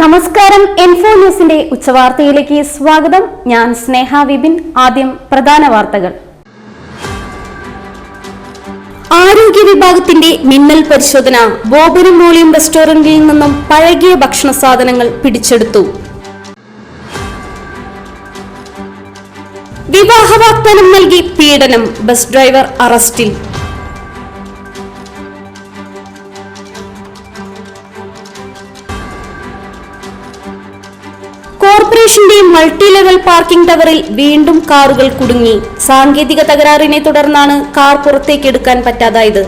നമസ്കാരം. ഇൻഫോ ന്യൂസിന്റെ ഉച്ചവാർത്തയിലേക്ക് സ്വാഗതം. ഞാൻ സ്നേഹ വിപിൻ. ആദ്യം പ്രധാന വാർത്തകൾ. ആരോഗ്യ വിഭാഗത്തിന്റെ മിന്നൽ പരിശോധന. ബോബനും മോളിയും റെസ്റ്റോറന്റിൽ നിന്നും പഴകിയ ഭക്ഷണ സാധനങ്ങൾ പിടിച്ചെടുത്തു. വിവാഹ വാഗ്ദാനം നൽകി പീഡനം. ബസ് ഡ്രൈവർ അറസ്റ്റിൽ. കോർപ്പറേഷന്റെ മൾട്ടി ലെവൽ പാർക്കിംഗ് ടവറിൽ വീണ്ടും കാറുകൾ കുടുങ്ങി. സാങ്കേതിക തകരാറിനെ തുടർന്നാണ് കാർ പുറത്തേക്കെടുക്കാൻ പറ്റാതായത്.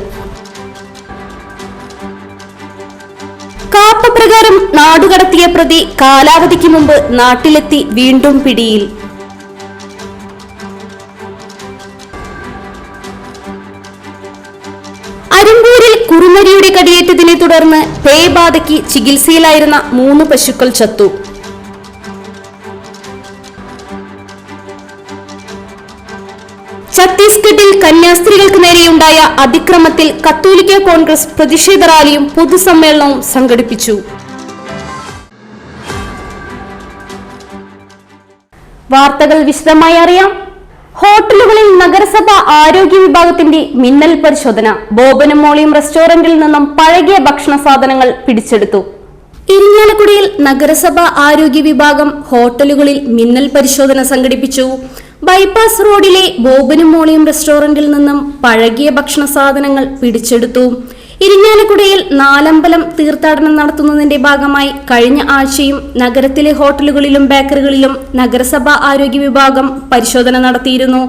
കാപ്പ പ്രകാരം നാടുകടത്തിയ പ്രതി കാലാവധിക്ക് മുമ്പ് നാട്ടിലെത്തി വീണ്ടും പിടിയിൽ. അരിമ്പൂരിൽ കുറുനരിയുടെ കടിയേറ്റതിനെ തുടർന്ന് പേബാധയ്ക്ക് ചികിത്സയിലായിരുന്ന 3 പശുക്കൾ ചത്തു. ഛത്തീസ്ഗഡിൽ കന്യാസ്ത്രീകൾക്ക് നേരെയുണ്ടായ അതിക്രമത്തിൽ കത്തോലിക്ക കോൺഗ്രസ് പ്രതിഷേധ റാലിയും പൊതുസമ്മേളനവും സംഘടിപ്പിച്ചു. വാർത്തകൾ വിശദമായി അറിയാം. ഹോട്ടലുകളിൽ നഗരസഭ ആരോഗ്യ വിഭാഗത്തിന്റെ മിന്നൽ പരിശോധന. ബോബനും മോളിയും റെസ്റ്റോറന്റിൽ നിന്നും പഴകിയ ഭക്ഷണ സാധനങ്ങൾ പിടിച്ചെടുത്തു. ഇരിങ്ങാലക്കുടയിൽ നഗരസഭ ആരോഗ്യ വിഭാഗം ഹോട്ടലുകളിൽ മിന്നൽ പരിശോധന സംഘടിപ്പിച്ചു. ബൈപ്പാസ് റോഡിലെ ബോബനും മോളിയും റെസ്റ്റോറന്റിൽ നിന്നും പഴകിയ ഭക്ഷണ സാധനങ്ങൾ പിടിച്ചെടുത്തു. ഇരിങ്ങാലക്കുടയിൽ നാലമ്പലം തീർത്ഥാടനം നടത്തുന്നതിന്റെ ഭാഗമായി കഴിഞ്ഞ ആഴ്ചയും നഗരത്തിലെ ഹോട്ടലുകളിലും ബേക്കറികളിലും നഗരസഭ ആരോഗ്യ വിഭാഗം പരിശോധന നടത്തിയിരുന്നു.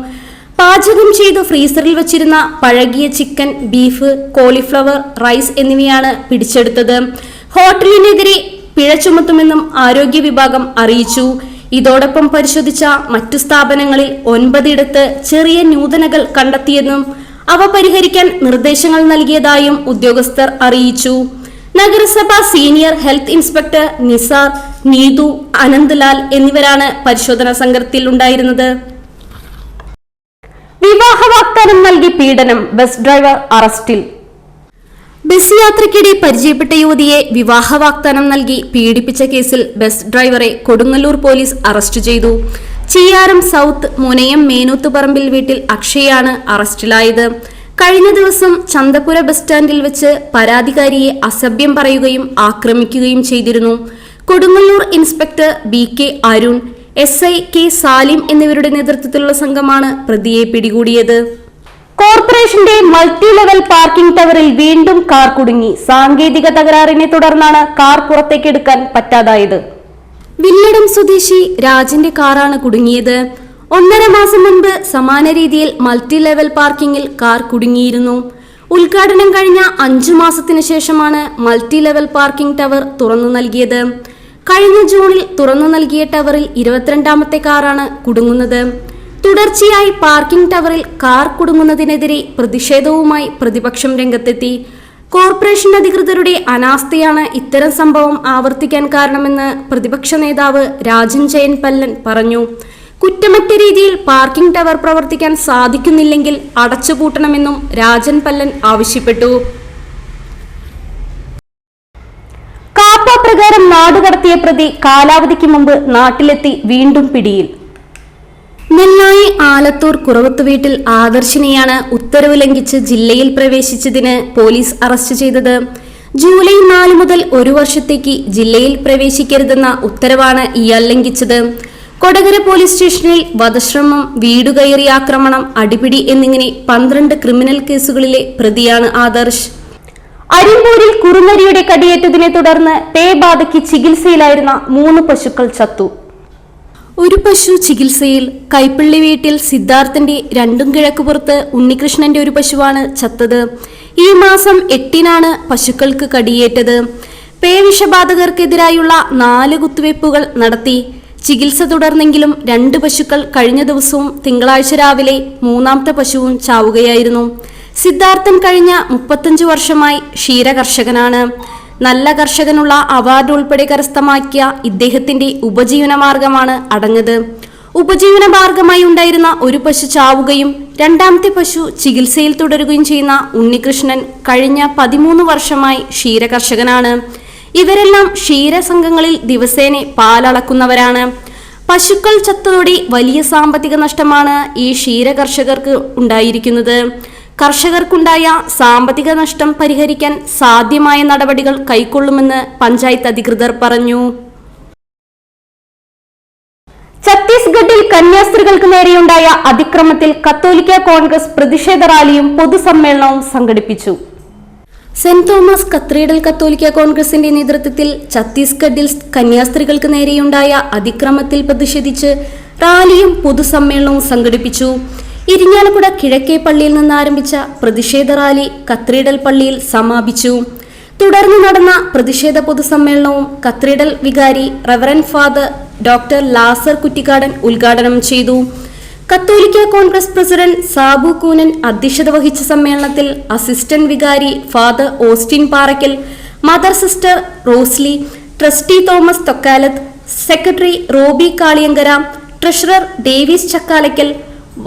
പാചകം ചെയ്ത് ഫ്രീസറിൽ വച്ചിരുന്ന പഴകിയ ചിക്കൻ, ബീഫ്, കോളിഫ്ലവർ, റൈസ് എന്നിവയാണ് പിടിച്ചെടുത്തത്. ഹോട്ടലിനെതിരെ പിഴ ചുമത്തുമെന്നും ആരോഗ്യ വിഭാഗം അറിയിച്ചു. ഇതോടൊപ്പം പരിശോധിച്ച മറ്റു സ്ഥാപനങ്ങളിൽ 9 ചെറിയ ന്യൂനതകൾ കണ്ടെത്തിയെന്നും അവ പരിഹരിക്കാൻ നിർദ്ദേശങ്ങൾ നൽകിയതായും ഉദ്യോഗസ്ഥർ അറിയിച്ചു. നഗരസഭ senior health inspector Nisar, Neethu, Ananthlal എന്നിവരാണ് പരിശോധനാ സംഘത്തിൽ ഉണ്ടായിരുന്നത്. വിവാഹ വാഗ്ദാനം നൽകി പീഡനം. ബസ് ഡ്രൈവർ അറസ്റ്റിൽ. ബസ് യാത്രയ്ക്കിടെ പരിചയപ്പെട്ട യുവതിയെ വിവാഹ വാഗ്ദാനം നൽകി പീഡിപ്പിച്ച കേസിൽ ബസ് ഡ്രൈവറെ കൊടുങ്ങല്ലൂർ പോലീസ് അറസ്റ്റ് ചെയ്തു. ചിയാരം സൗത്ത് മുനയം മേനൂത്തുപറമ്പിൽ വീട്ടിൽ അക്ഷയാണ് അറസ്റ്റിലായത്. കഴിഞ്ഞ ദിവസം ചന്തപുര ബസ് സ്റ്റാൻഡിൽ വെച്ച് പരാതിക്കാരിയെ അസഭ്യം പറയുകയും ആക്രമിക്കുകയും ചെയ്തിരുന്നു. Kodungallur inspector BK Arun, SI K Salim എന്നിവരുടെ നേതൃത്വത്തിലുള്ള സംഘമാണ് പ്രതിയെ പിടികൂടിയത്. കോർപ്പറേഷന്റെ മൾട്ടി ലെവൽ പാർക്കിംഗ് ടവറിൽ വീണ്ടും കാർ കുടുങ്ങി. സാങ്കേതിക തകരാറിനെ തുടർന്നാണ് കാർ പുറത്തേക്കെടുക്കാൻ പറ്റാതായത്. വില്ലടം സ്വദേശി രാജന്റെ കാറാണ് കുടുങ്ങിയത്. 1.5 മാസം മുൻപ് സമാന രീതിയിൽ മൾട്ടി ലെവൽ പാർക്കിംഗിൽ കാർ കുടുങ്ങിയിരുന്നു. ഉദ്ഘാടനം കഴിഞ്ഞ 5 മാസത്തിന് ശേഷമാണ് മൾട്ടി ലെവൽ പാർക്കിംഗ് ടവർ തുറന്നു നൽകിയത്. കഴിഞ്ഞ ജൂണിൽ തുറന്നു നൽകിയ ടവറിൽ 22ാമത്തെ കാറാണ് കുടുങ്ങുന്നത്. തുടർച്ചയായി പാർക്കിംഗ് ടവറിൽ കാർ കുടുങ്ങുന്നതിനെതിരെ പ്രതിഷേധവുമായി പ്രതിപക്ഷം രംഗത്തെത്തി. കോർപ്പറേഷൻ അധികൃതരുടെ അനാസ്ഥയാണ് ഇത്തരം സംഭവം ആവർത്തിക്കാൻ കാരണമെന്ന് പ്രതിപക്ഷ നേതാവ് രാജൻ ജയൻ പല്ലൻ പറഞ്ഞു. കുറ്റമറ്റ രീതിയിൽ പാർക്കിംഗ് ടവർ പ്രവർത്തിക്കാൻ സാധിക്കുന്നില്ലെങ്കിൽ അടച്ചുപൂട്ടണമെന്നും രാജൻ പല്ലൻ ആവശ്യപ്പെട്ടു. കാപ്പ പ്രകാരം നാടുകടത്തിയ പ്രതി കാലാവധിക്ക് മുമ്പ് നാട്ടിലെത്തി വീണ്ടും പിടിയിൽ. നെല്ലായി ആലത്തൂർ കുറവത്ത് വീട്ടിൽ ആദർശിനെയാണ് ഉത്തരവ് ലംഘിച്ച് ജില്ലയിൽ പ്രവേശിച്ചതിന് പോലീസ് അറസ്റ്റ് ചെയ്തത്. ജൂലൈ 4 മുതൽ 1 വർഷത്തേക്ക് ജില്ലയിൽ പ്രവേശിക്കരുതെന്ന ഉത്തരവാണ് ഇയാൾ ലംഘിച്ചത്. കൊടകര പോലീസ് സ്റ്റേഷനിൽ വധശ്രമം, വീടുകയറി ആക്രമണം, അടിപിടി എന്നിങ്ങനെ 12 ക്രിമിനൽ കേസുകളിലെ പ്രതിയാണ് ആദർശ്. അരിമ്പൂരിൽ കുറുനരിയുടെ കടിയേറ്റതിനെ തുടർന്ന് പേബാധയ്ക്ക് ചികിത്സയിലായിരുന്ന 3 പശുക്കൾ ചത്തു. ഒരു പശു ചികിത്സയിൽ. കൈപ്പള്ളി വീട്ടിൽ സിദ്ധാർത്ഥന്റെ 2 കിഴക്കുപുറത്ത് ഉണ്ണികൃഷ്ണന്റെ ഒരു പശുവാണ് ചത്തത്. ഈ മാസം 8-നാണ് പശുക്കൾക്ക് കടിയേറ്റത്. പേവിഷബാധകർക്കെതിരായുള്ള 4 കുത്തിവയ്പ്പുകൾ നടത്തി. ചികിത്സ തുടർന്നെങ്കിലും 2 പശുക്കൾ കഴിഞ്ഞ ദിവസവും തിങ്കളാഴ്ച രാവിലെ 3ാമത്തെ പശുവും ചാവുകയായിരുന്നു. സിദ്ധാർത്ഥൻ കഴിഞ്ഞ 35 വർഷമായി ക്ഷീരകർഷകനാണ്. നല്ല കർഷകനുള്ള അവാർഡ് ഉൾപ്പെടെ കരസ്ഥമാക്കിയ ഇദ്ദേഹത്തിന്റെ ഉപജീവന മാർഗമാണ് അടഞ്ഞത്. ഉപജീവന മാർഗമായി ഉണ്ടായിരുന്ന ഒരു പശു ചാവുകയും 2ാമത്തെ പശു ചികിത്സയിൽ തുടരുകയും ചെയ്യുന്ന ഉണ്ണികൃഷ്ണൻ കഴിഞ്ഞ 13 വർഷമായി ക്ഷീരകർഷകനാണ്. ഇവരെല്ലാം ക്ഷീരസംഘങ്ങളിൽ ദിവസേന പാലളക്കുന്നവരാണ്. പശുക്കൾ ചത്തതോടെ വലിയ സാമ്പത്തിക നഷ്ടമാണ് ഈ ക്ഷീരകർഷകർക്ക് ഉണ്ടായിരിക്കുന്നത്. കർഷകർക്കുണ്ടായ സാമ്പത്തിക നഷ്ടം പരിഹരിക്കാൻ സാധ്യമായ നടപടികൾ കൈക്കൊള്ളുമെന്ന് പഞ്ചായത്ത് അധികൃതർ പറഞ്ഞു. ഛത്തീസ്ഗഡിൽ കന്യാസ്ത്രീകൾക്ക് നേരെയുണ്ടായ അതിക്രമത്തിൽ കത്തോലിക്ക കോൺഗ്രസ് പ്രതിഷേധ റാലിയും പൊതുസമ്മേളനവും സംഘടിപ്പിച്ചു. സെന്റ് തോമസ് കത്തീഡ്രൽ കത്തോലിക്ക കോൺഗ്രസിന്റെ നേതൃത്വത്തിൽ ഛത്തീസ്ഗഡിൽ കന്യാസ്ത്രീകൾക്ക് നേരെയുണ്ടായ അതിക്രമത്തിൽ പ്രതിഷേധിച്ച് റാലിയും പൊതുസമ്മേളനവും സംഘടിപ്പിച്ചു. ഇരിങ്ങാലക്കുട കിഴക്കേ പള്ളിയിൽ നിന്ന് ആരംഭിച്ച പ്രതിഷേധ റാലി കത്തീഡ്രൽ പള്ളിയിൽ സമാപിച്ചു. തുടർന്ന് നടന്ന പ്രതിഷേധ പൊതുസമ്മേളനവും കത്തീഡ്രൽ വികാരി റവറന്റ് ഫാദർ ഡോക്ടർ ലാസർ കുറ്റിക്കാടൻ ഉദ്ഘാടനം ചെയ്തു. കത്തോലിക്ക കോൺഗ്രസ് പ്രസിഡന്റ് സാബു കൂനൻ അധ്യക്ഷത വഹിച്ച സമ്മേളനത്തിൽ അസിസ്റ്റന്റ് വികാരി father Austin Parakkal, mother sister Rosly, trustee Thomas Thokkalath, secretary Roby Kaliyankara, treasurer Davis Chakkalakkal,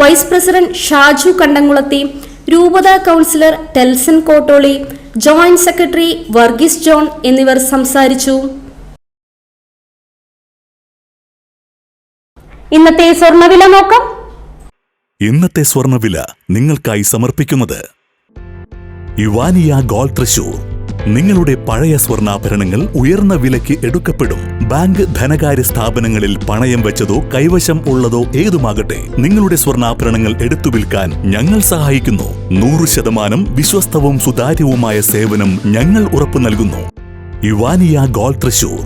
vice president Shaju Kandamkulathy, രൂപത councillor Telson Kottoly, joint secretary Varghese John എന്നിവർ സംസാരിച്ചു. ഇന്നത്തെ സ്വർണ്ണവില നോക്കാം. ഇന്നത്തെ സ്വർണ്ണവില നിങ്ങൾക്കായി സമർപ്പിക്കുന്നത് ഇവാനിയ ഗോൾഡ് തൃശൂർ. നിങ്ങളുടെ പഴയ സ്വർണ്ണാഭരണങ്ങൾ ഉയർന്ന വിലയ്ക്ക് എടുക്കപ്പെടും. ബാങ്ക്, ധനകാര്യ സ്ഥാപനങ്ങളിൽ പണയം വെച്ചതോ കൈവശം ഉള്ളതോ ഏതുമാകട്ടെ, നിങ്ങളുടെ സ്വർണ്ണാഭരണങ്ങൾ എടുത്തു വിൽക്കാൻ ഞങ്ങൾ സഹായിക്കുന്നു. 100% വിശ്വസ്തവും സുതാര്യവുമായ സേവനം ഞങ്ങൾ ഉറപ്പു നൽകുന്നു. ഇവാനിയ ഗോൾഡ് തൃശൂർ.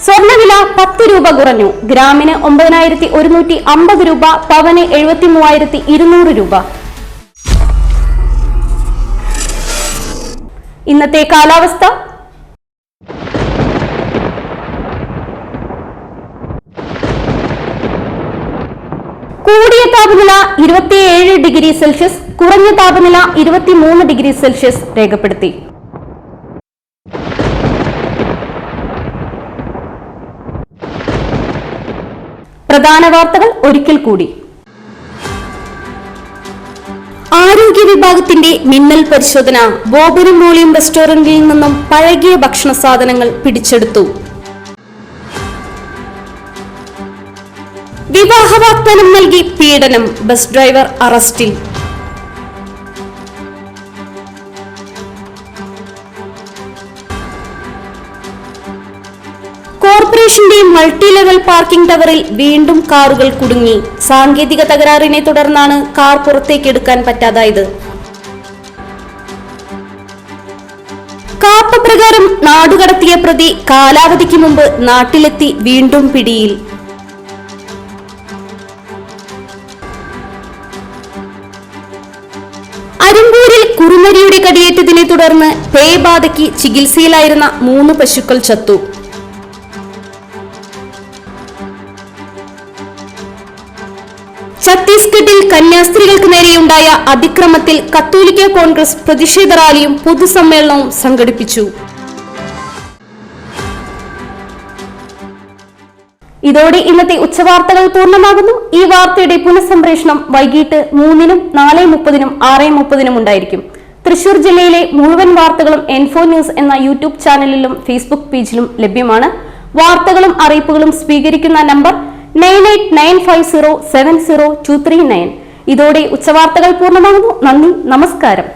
സ്വർണ്ണവില 10 രൂപ കുറഞ്ഞു. ഗ്രാമിന് 9150 രൂപ, പവന് 73,200 രൂപ. ഇന്നത്തെ കാലാവസ്ഥ. കൂടിയ താപനില 27 ഡിഗ്രി സെൽഷ്യസ്, കുറഞ്ഞ താപനില 23 ഡിഗ്രി സെൽഷ്യസ് രേഖപ്പെടുത്തി. പ്രധാന വാർത്തകൾ ഒരിക്കൽ കൂടി. ആരോഗ്യ വിഭാഗത്തിന്റെ മിന്നൽ പരിശോധന. ബോബനും മോളിയും റെസ്റ്റോറന്റിൽ നിന്നും പഴകിയ ഭക്ഷണ സാധനങ്ങൾ പിടിച്ചെടുത്തു. വിവാഹ വാഗ്ദാനം നൽകി പീഡനം, ബസ് ഡ്രൈവർ അറസ്റ്റിൽ. കോർപ്പറേഷന്റെ മൾട്ടി ലെവൽ പാർക്കിംഗ് ടവറിൽ വീണ്ടും കാറുകൾ കുടുങ്ങി. സാങ്കേതിക തകരാറിനെ തുടർന്നാണ് കാർ പുറത്തേക്കെടുക്കാൻ പറ്റാതായത്. കാപ്പ പ്രകാരം നാടുകടത്തിയ പ്രതി കാലാവധിക്ക് മുമ്പ് നാട്ടിലെത്തി വീണ്ടും പിടിയിൽ. അരുമ്പൂരിൽ കുറുനരിയുടെ കടിയേറ്റതിനെ തുടർന്ന് പേബാധയ്ക്ക് ചികിത്സയിലായിരുന്ന 3 പശുക്കൾ ചത്തു. ഛത്തീസ്ഗഡിൽ കന്യാസ്ത്രീകൾക്ക് നേരെയുണ്ടായ അതിക്രമത്തിൽ കത്തോലിക്ക കോൺഗ്രസ് പ്രതിഷേധ റാലിയും പൊതുസമ്മേളനവും സംഘടിപ്പിച്ചു. ഇതോടെ ഇന്നത്തെ ഉച്ചവാർത്തകൾ പൂർണ്ണമാകുന്നു. ഈ വാർത്തയുടെ പുനഃസംപ്രേഷണം വൈകിട്ട് 3-നും 4:30-നും 6:30-നും ഉണ്ടായിരിക്കും. തൃശൂർ ജില്ലയിലെ മുഴുവൻ വാർത്തകളും എൻഫോ ന്യൂസ് എന്ന യൂട്യൂബ് ചാനലിലും ഫേസ്ബുക്ക് പേജിലും ലഭ്യമാണ്. വാർത്തകളും അറിയിപ്പുകളും സ്വീകരിക്കുന്ന നമ്പർ 9895070239. ഇതോടെ ഉച്ചവാർത്തകൾ പൂർണ്ണമാകുന്നു. നന്ദി, നമസ്കാരം.